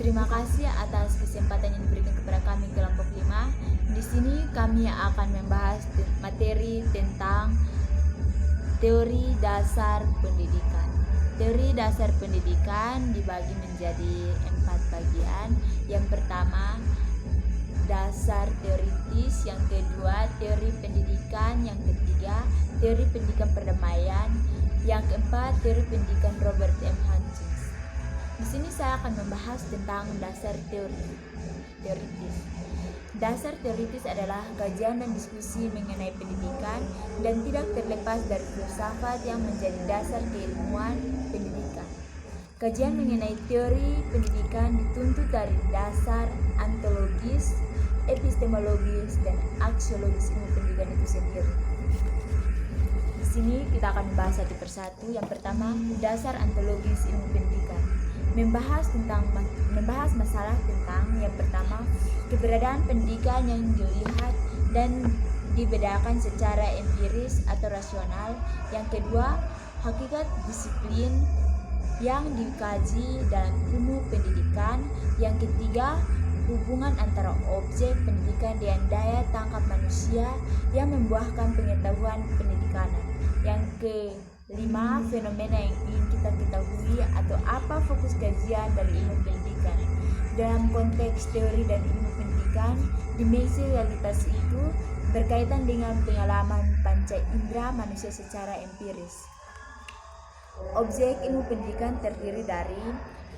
Terima kasih atas kesempatan yang diberikan kepada kami kelompok 5. Di sini kami akan membahas materi tentang teori dasar pendidikan. Teori dasar pendidikan dibagi menjadi 4 bagian. Yang pertama, dasar teoritis. Yang kedua, teori pendidikan. Yang ketiga, teori pendidikan perdamaian. Yang keempat, teori pendidikan Robert M. Hutchins. Di sini saya akan membahas tentang dasar teoritis. Dasar teoritis adalah kajian dan diskusi mengenai pendidikan dan tidak terlepas dari filsafat yang menjadi dasar keilmuan pendidikan. Kajian mengenai teori pendidikan dituntut dari dasar ontologis, epistemologis, dan aksiologis ilmu pendidikan itu sendiri. Di sini kita akan membahas satu persatu. Yang pertama, dasar ontologis ilmu pendidikan. Membahas masalah tentang yang pertama, keberadaan pendidikan yang dilihat dan dibedakan secara empiris atau rasional. Yang kedua, hakikat disiplin yang dikaji dalam ilmu pendidikan. Yang ketiga, hubungan antara objek pendidikan dengan daya tangkap manusia yang membuahkan pengetahuan pendidikanan. Yang kelima, fenomena yang ingin kita ketahui atau apa fokus kajian dari ilmu pendidikan. Dalam konteks teori dan ilmu pendidikan, dimensi realitas itu berkaitan dengan pengalaman panca indera manusia secara empiris. Objek ilmu pendidikan terdiri dari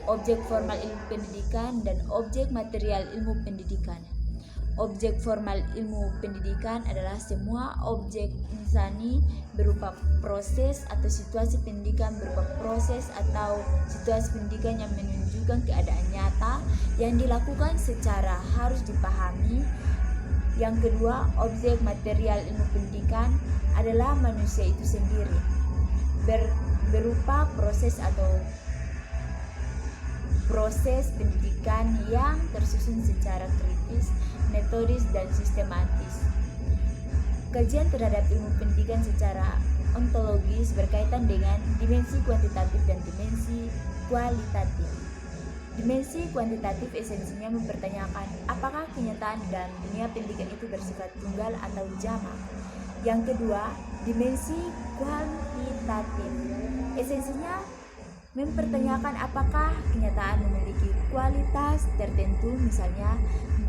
objek formal ilmu pendidikan dan objek material ilmu pendidikan. Objek formal ilmu pendidikan adalah semua objek insani berupa proses atau situasi pendidikan berupa proses atau situasi pendidikan yang menunjukkan keadaan nyata yang dilakukan secara harus dipahami. Yang kedua, objek material ilmu pendidikan adalah manusia itu sendiri berupa proses atau proses pendidikan yang tersusun secara kritis, metodis, dan sistematis. Kajian terhadap ilmu pendidikan secara ontologis berkaitan dengan dimensi kuantitatif dan dimensi kualitatif. Dimensi kuantitatif esensinya mempertanyakan apakah kenyataan dan dunia pendidikan itu bersifat tunggal atau jamak. Yang kedua, dimensi kualitatif esensinya mempertanyakan apakah kenyataan memiliki kualitas tertentu, misalnya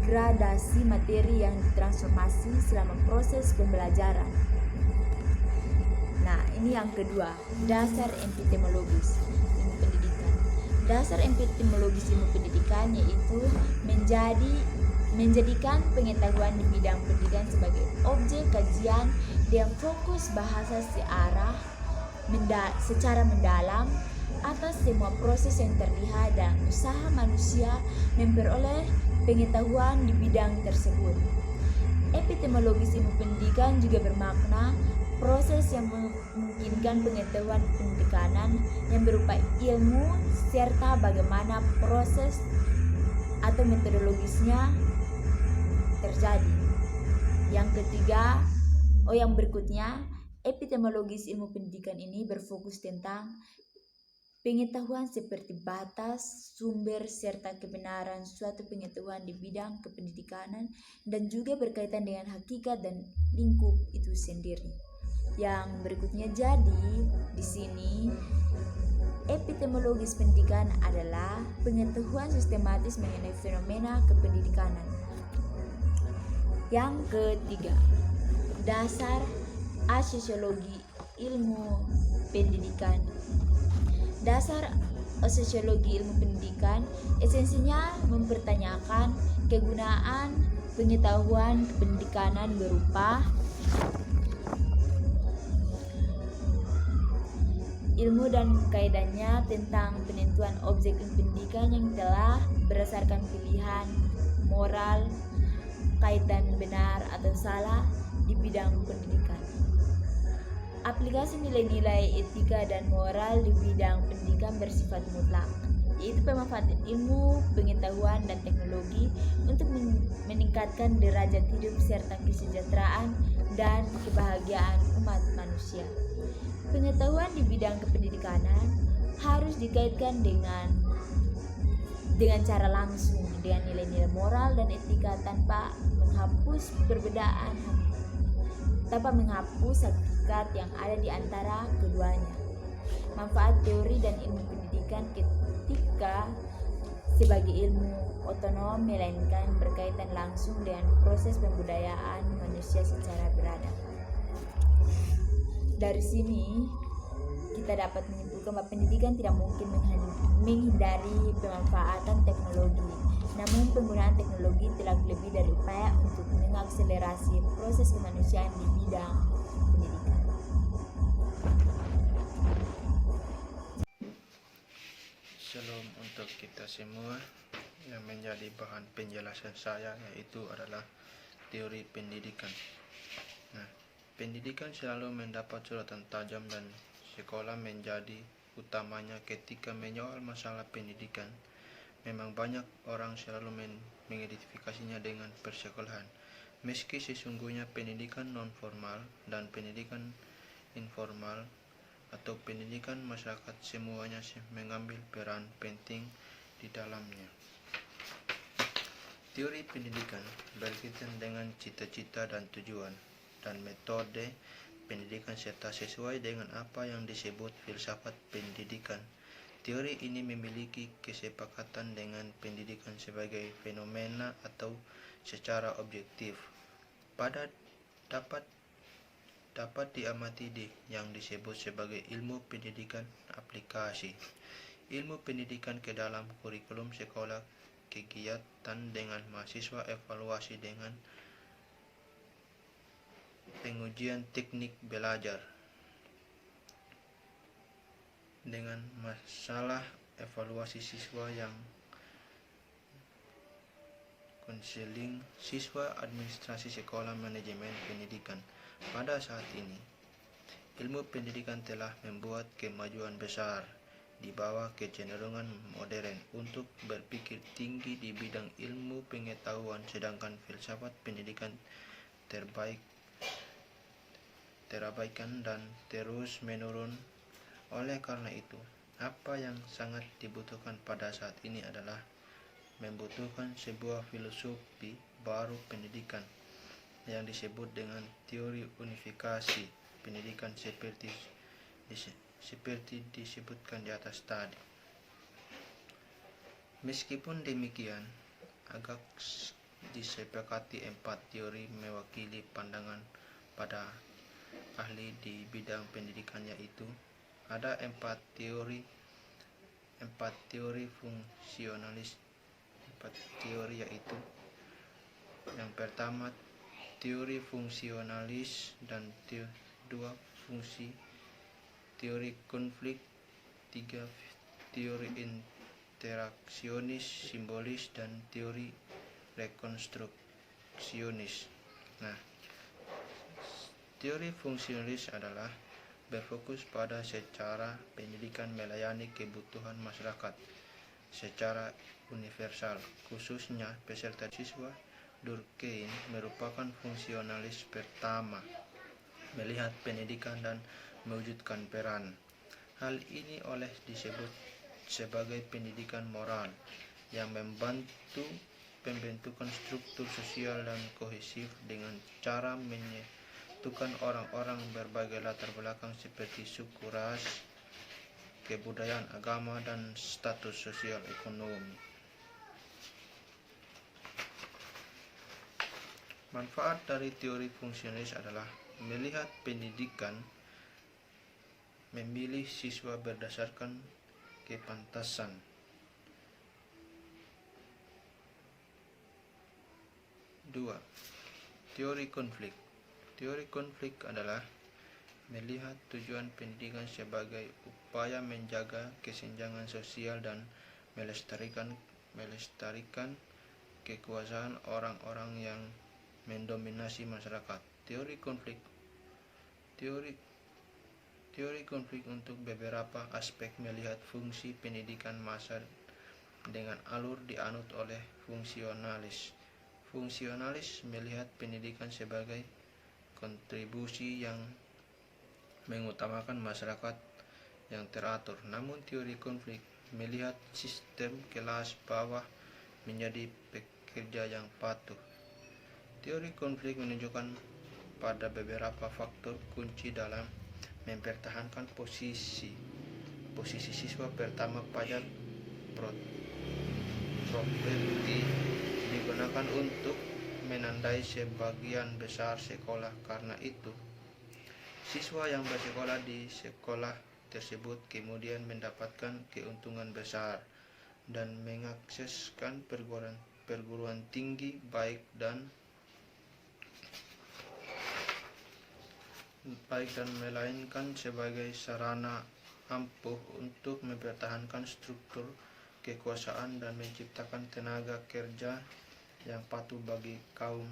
gradasi materi yang ditransformasi selama proses pembelajaran. Nah, ini yang kedua, dasar epistemologis ilmu pendidikan. Dasar epistemologis ilmu pendidikan yaitu menjadikan pengetahuan di bidang pendidikan sebagai objek kajian dengan fokus bahasa secara mendalam atas semua proses yang terlihat dan usaha manusia memperoleh pengetahuan di bidang tersebut. Epistemologis ilmu pendidikan juga bermakna proses yang memungkinkan pengetahuan pendidikanan yang berupa ilmu serta bagaimana proses atau metodologisnya terjadi. Yang berikutnya, epistemologis ilmu pendidikan ini berfokus tentang pengetahuan seperti batas, sumber, serta kebenaran suatu pengetahuan di bidang kependidikanan dan juga berkaitan dengan hakikat dan lingkup itu sendiri. Yang berikutnya, jadi di sini epistemologis pendidikan adalah pengetahuan sistematis mengenai fenomena kependidikanan. Yang ketiga, dasar asosiologi ilmu pendidikan. Dasar sosiologi ilmu pendidikan esensinya mempertanyakan kegunaan pengetahuan kependidikanan berupa ilmu dan kaidahnya tentang penentuan objek pendidikan yang telah berdasarkan pilihan moral, kaitan benar atau salah di bidang pendidikan. Aplikasi nilai-nilai etika dan moral di bidang pendidikan bersifat mutlak, yaitu pemanfaatan ilmu, pengetahuan, dan teknologi untuk meningkatkan derajat hidup serta kesejahteraan dan kebahagiaan umat manusia. Pengetahuan di bidang kependidikanan harus dikaitkan dengan dengan cara langsung dengan nilai-nilai moral dan etika tanpa menghapus hakikat yang ada di antara keduanya. Manfaat teori dan ilmu pendidikan ketika sebagai ilmu otonom melainkan berkaitan langsung dengan proses pembudayaan manusia secara beradab. Dari sini kita dapat menyimpulkan bahwa pendidikan tidak mungkin menghindari pemanfaatan teknologi. Namun penggunaan teknologi telah lebih dari upaya untuk mengakselerasi proses kemanusiaan di bidang pendidikan. Shalom untuk kita semua. Yang menjadi bahan penjelasan saya yaitu adalah teori pendidikan. Nah, pendidikan selalu mendapat sorotan tajam dan sekolah menjadi utamanya ketika menyoal masalah pendidikan. Memang banyak orang selalu mengidentifikasinya dengan persekolahan, meski sesungguhnya pendidikan non-formal dan pendidikan informal atau pendidikan masyarakat semuanya mengambil peran penting di dalamnya. Teori pendidikan berkaitan dengan cita-cita dan tujuan dan metode pendidikan serta sesuai dengan apa yang disebut filsafat pendidikan. Teori ini memiliki kesepakatan dengan pendidikan sebagai fenomena atau secara objektif. Dapat diamati di yang disebut sebagai ilmu pendidikan aplikasi. Ilmu pendidikan ke dalam kurikulum sekolah, kegiatan dengan mahasiswa, evaluasi dengan pengujian teknik belajar, dengan masalah evaluasi siswa yang konseling siswa, administrasi sekolah, manajemen pendidikan. Pada saat ini, ilmu pendidikan telah membuat kemajuan besar di bawah kecenderungan modern untuk berpikir tinggi di bidang ilmu pengetahuan, sedangkan filsafat pendidikan terabaikan dan terus menurun. Oleh karena itu, apa yang sangat dibutuhkan pada saat ini adalah membutuhkan sebuah filosofi baru pendidikan yang disebut dengan teori unifikasi pendidikan seperti disebutkan di atas tadi. Meskipun demikian, agak disepakati 4 teori mewakili pandangan pada ahli di bidang pendidikan, yaitu ada 4 teori fungsionalis. 4 teori yaitu yang pertama teori fungsionalis dan 2 fungsi, teori konflik, 3 teori interaksionis simbolis, dan teori rekonstruksionis. Nah, teori fungsionalis adalah berfokus pada secara pendidikan melayani kebutuhan masyarakat secara universal, khususnya peserta siswa. Durkheim merupakan fungsionalis pertama melihat pendidikan dan mewujudkan peran. Hal ini oleh disebut sebagai pendidikan moral yang membantu pembentukan struktur sosial dan kohesif dengan cara menyatukan orang-orang berbagai latar belakang seperti suku, ras, kebudayaan, agama, dan status sosial ekonomi. Manfaat dari teori fungsionalis adalah melihat pendidikan memilih siswa berdasarkan kepantasan. 2. Teori konflik. Teori konflik adalah melihat tujuan pendidikan sebagai upaya menjaga kesenjangan sosial dan melestarikan kekuasaan orang-orang yang mendominasi masyarakat. Teori konflik untuk beberapa aspek melihat fungsi pendidikan massa dengan alur dianut oleh fungsionalis. Fungsionalis melihat pendidikan sebagai kontribusi yang mengutamakan masyarakat yang teratur. Namun teori konflik melihat sistem kelas bawah menjadi pekerja yang patuh. Teori konflik menunjukkan pada beberapa faktor kunci dalam mempertahankan posisi siswa. Pertama, pajak properti digunakan untuk menandai sebagian besar sekolah. Karena itu, siswa yang bersekolah di sekolah tersebut kemudian mendapatkan keuntungan besar dan mengakseskan perguruan tinggi baik dan melainkan sebagai sarana ampuh untuk mempertahankan struktur kekuasaan dan menciptakan tenaga kerja yang patuh bagi kaum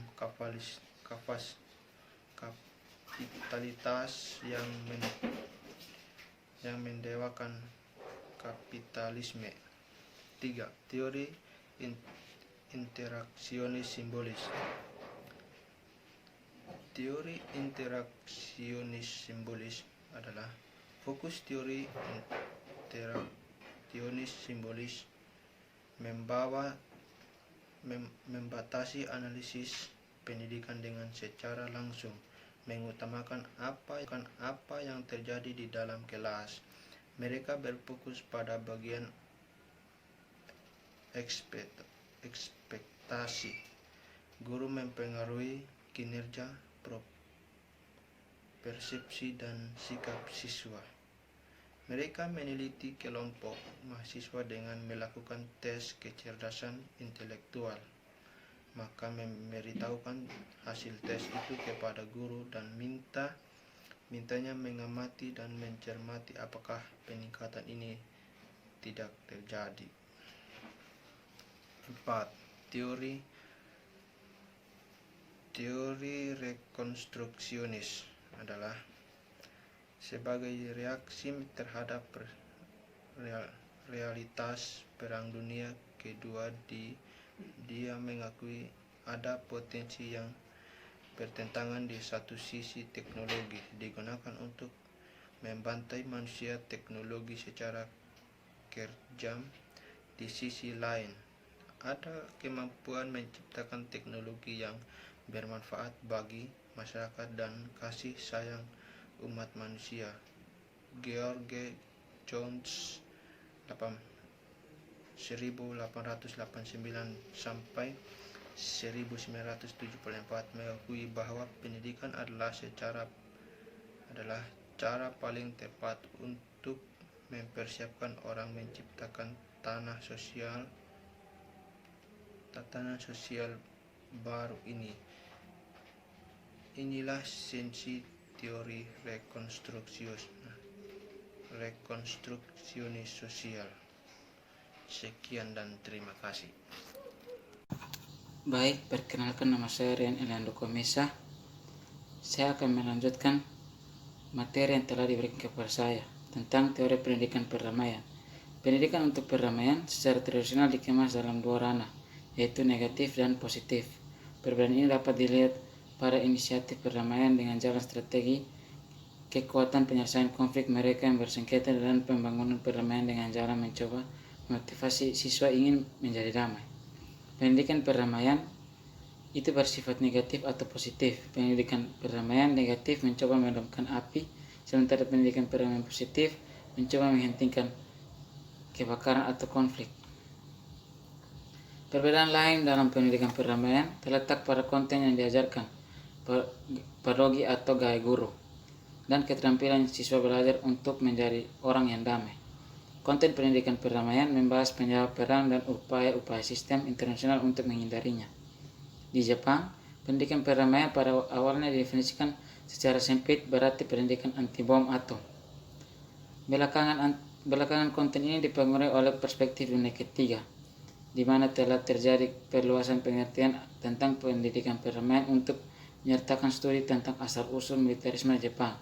kapitalitas yang mendewakan kapitalisme. 3. Teori interaksionis simbolis. Teori interaksionis simbolis adalah fokus teori interaksionis simbolis membatasi analisis pendidikan dengan secara langsung, mengutamakan apa yang terjadi di dalam kelas. Mereka berfokus pada bagian ekspektasi. Guru mempengaruhi kinerja, persepsi, dan sikap siswa. Mereka meneliti kelompok mahasiswa dengan melakukan tes kecerdasan intelektual, maka memberitahukan hasil tes itu kepada guru dan mintanya mengamati dan mencermati apakah peningkatan ini tidak terjadi. 4. Teori rekonstruksionis adalah sebagai reaksi terhadap realitas Perang Dunia Kedua. Dia mengakui ada potensi yang bertentangan. Di satu sisi, teknologi digunakan untuk membantai manusia, teknologi secara kejam. Di sisi lain, ada kemampuan menciptakan teknologi yang bermanfaat bagi masyarakat dan kasih sayang umat manusia. George Jones 1889 sampai 1974 mengakui bahwa pendidikan adalah cara paling tepat untuk mempersiapkan orang menciptakan tatanan sosial baru ini. Inilah esensi teori rekonstruksionis sosial. Sekian dan terima kasih. Baik, perkenalkan, nama saya Rian Eliando Komesa. Saya akan melanjutkan materi yang telah diberikan kepada saya tentang teori pendidikan perdamaian. Pendidikan untuk perdamaian secara tradisional dikemas dalam dua ranah, yaitu negatif dan positif. Perbedaan ini dapat dilihat pada inisiatif perdamaian dengan jalan strategi kekuatan penyelesaian konflik mereka yang bersengketa dan pembangunan perdamaian dengan jalan mencoba memotivasi siswa ingin menjadi damai. Pendidikan perdamaian itu bersifat negatif atau positif. Pendidikan perdamaian negatif mencoba memadamkan api, sementara pendidikan perdamaian positif mencoba menghentikan kebakaran atau konflik. Perbedaan lain dalam pendidikan perdamaian terletak pada konten yang diajarkan, pedagogi atau gaya guru, dan keterampilan siswa belajar untuk menjadi orang yang damai. Konten pendidikan perdamaian membahas penyebab perang dan upaya-upaya sistem internasional untuk menghindarinya. Di Jepang, pendidikan perdamaian pada awalnya didefinisikan secara sempit, berarti pendidikan anti bom atom. Belakangan konten ini dipengaruhi oleh perspektif dunia ketiga, di mana telah terjadi perluasan pengertian tentang pendidikan perdamaian untuk menyertakan studi tentang asal-usul militerisme Jepang.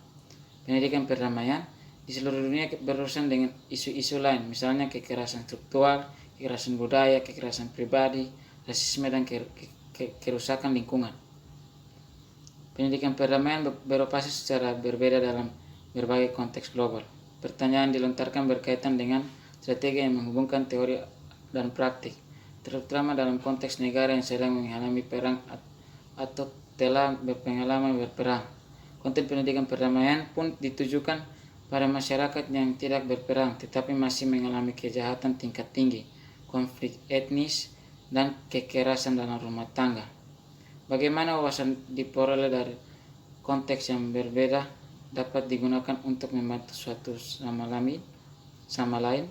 Pendidikan perdamaian di seluruh dunia berurusan dengan isu-isu lain, misalnya kekerasan struktural, kekerasan budaya, kekerasan pribadi, rasisme, dan kerusakan lingkungan. Pendidikan perdamaian beroperasi secara berbeda dalam berbagai konteks global. Pertanyaan dilontarkan berkaitan dengan strategi yang menghubungkan teori dan praktik, terutama dalam konteks negara yang sedang mengalami perang atau telah berpengalaman berperang. Konten pendidikan perdamaian pun ditujukan pada masyarakat yang tidak berperang tetapi masih mengalami kejahatan tingkat tinggi, konflik etnis, dan kekerasan dalam rumah tangga. Bagaimana wawasan diperoleh dari konteks yang berbeda dapat digunakan untuk membantu suatu sama lain?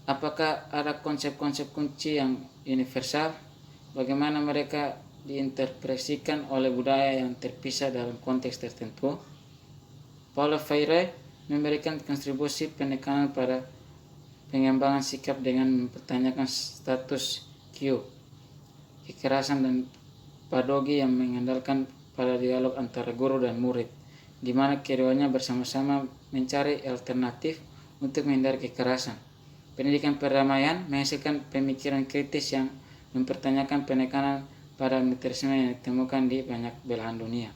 Apakah ada konsep-konsep kunci yang universal? Bagaimana mereka diinterpretasikan oleh budaya yang terpisah dalam konteks tertentu? Paulo Freire memberikan kontribusi penekanan pada pengembangan sikap dengan mempertanyakan status quo, kekerasan dan pedagogi yang mengandalkan pada dialog antara guru dan murid, di mana keduanya bersama-sama mencari alternatif untuk menghindari kekerasan. Pendidikan perdamaian menghasilkan pemikiran kritis yang mempertanyakan penekanan pada militerisme yang ditemukan di banyak belahan dunia.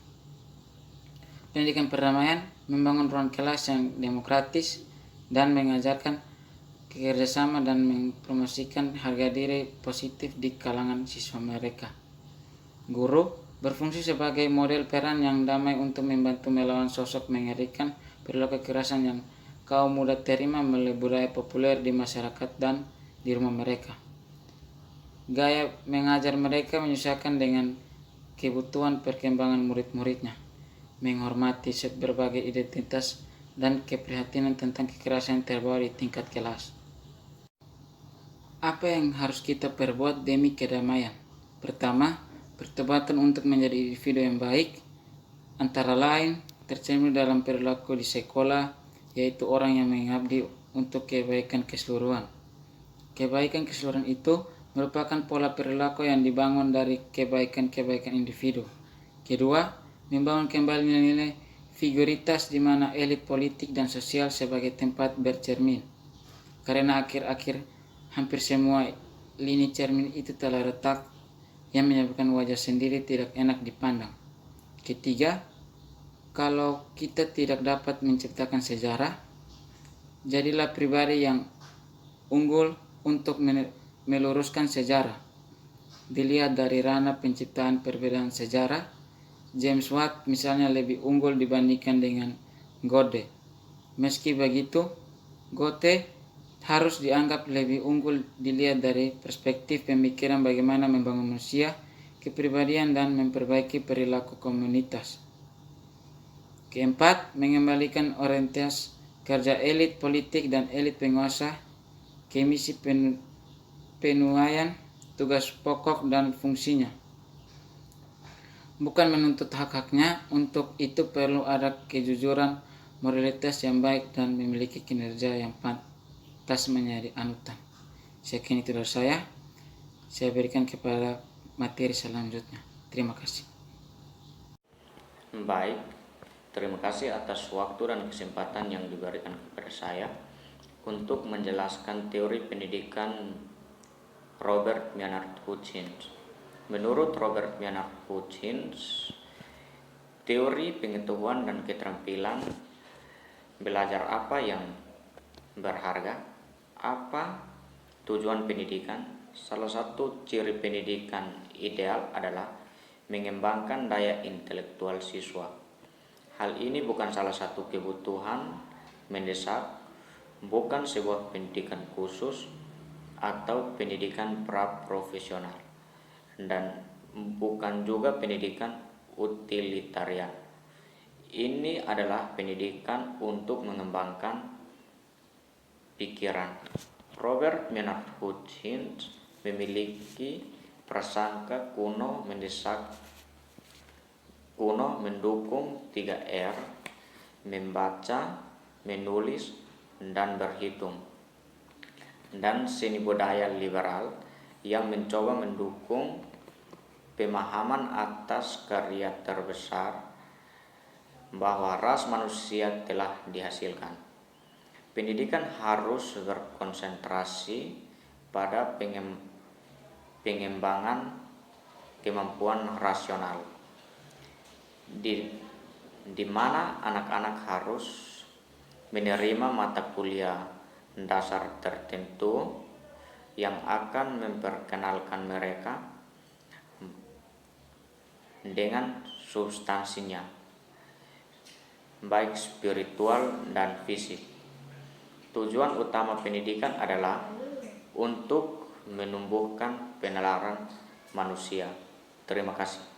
Pendidikan perdamaian membangun ruang kelas yang demokratis dan mengajarkan kerjasama dan mempromosikan harga diri positif di kalangan siswa mereka. Guru berfungsi sebagai model peran yang damai untuk membantu melawan sosok mengerikan perilaku kekerasan yang kaum muda terima melalui budaya populer di masyarakat dan di rumah mereka. Gaya mengajar mereka menyesuaikan dengan kebutuhan perkembangan murid-muridnya, menghormati berbagai identitas dan keprihatinan tentang kekerasan yang terbawa di tingkat kelas. Apa yang harus kita perbuat demi kedamaian? Pertama, pertobatan untuk menjadi individu yang baik, antara lain tercermin dalam perilaku di sekolah, yaitu orang yang mengabdi untuk kebaikan keseluruhan. Kebaikan keseluruhan itu merupakan pola perilaku yang dibangun dari kebaikan-kebaikan individu. Kedua, membangun kembali nilai-nilai figuritas di mana elit politik dan sosial sebagai tempat bercermin. Karena akhir-akhir hampir semua lini cermin itu telah retak yang menyebabkan wajah sendiri tidak enak dipandang. Ketiga, kalau kita tidak dapat menciptakan sejarah, jadilah pribadi yang unggul untuk meluruskan sejarah. Dilihat dari ranah penciptaan perbedaan sejarah, James Watt misalnya lebih unggul dibandingkan dengan Goethe. Meski begitu, Goethe harus dianggap lebih unggul dilihat dari perspektif pemikiran bagaimana membangun manusia, kepribadian, dan memperbaiki perilaku komunitas. Keempat, mengembalikan orientasi kerja elit politik dan elit penguasa ke misi penuaian tugas pokok dan fungsinya, bukan menuntut hak-haknya. Untuk itu perlu ada kejujuran, moralitas yang baik, dan memiliki kinerja yang pantas menjadi anutan. Sekian itu dari saya berikan kepada materi selanjutnya. Terima kasih. Baik, terima kasih atas waktu dan kesempatan yang diberikan kepada saya untuk menjelaskan teori pendidikan Robert Maynard Hutchins. Menurut Robert Maynard Hutchins, teori pengetahuan dan keterampilan belajar apa yang berharga, apa tujuan pendidikan. Salah satu ciri pendidikan ideal adalah mengembangkan daya intelektual siswa. Hal ini bukan salah satu kebutuhan mendesak, bukan sebuah pendidikan khusus atau pendidikan pra-profesional, dan bukan juga pendidikan utilitarian. Ini adalah pendidikan untuk mengembangkan pikiran. Robert Maynard Hutchins memiliki prasangka kuno mendukung 3R, membaca, menulis, dan berhitung, dan seni budaya liberal yang mencoba mendukung pemahaman atas karya terbesar bahwa ras manusia telah dihasilkan. Pendidikan harus berkonsentrasi pada pengembangan kemampuan rasional, di mana anak-anak harus menerima mata kuliah dasar tertentu yang akan memperkenalkan mereka dengan substansinya, baik spiritual dan fisik. Tujuan utama pendidikan adalah untuk menumbuhkan penalaran manusia. Terima kasih.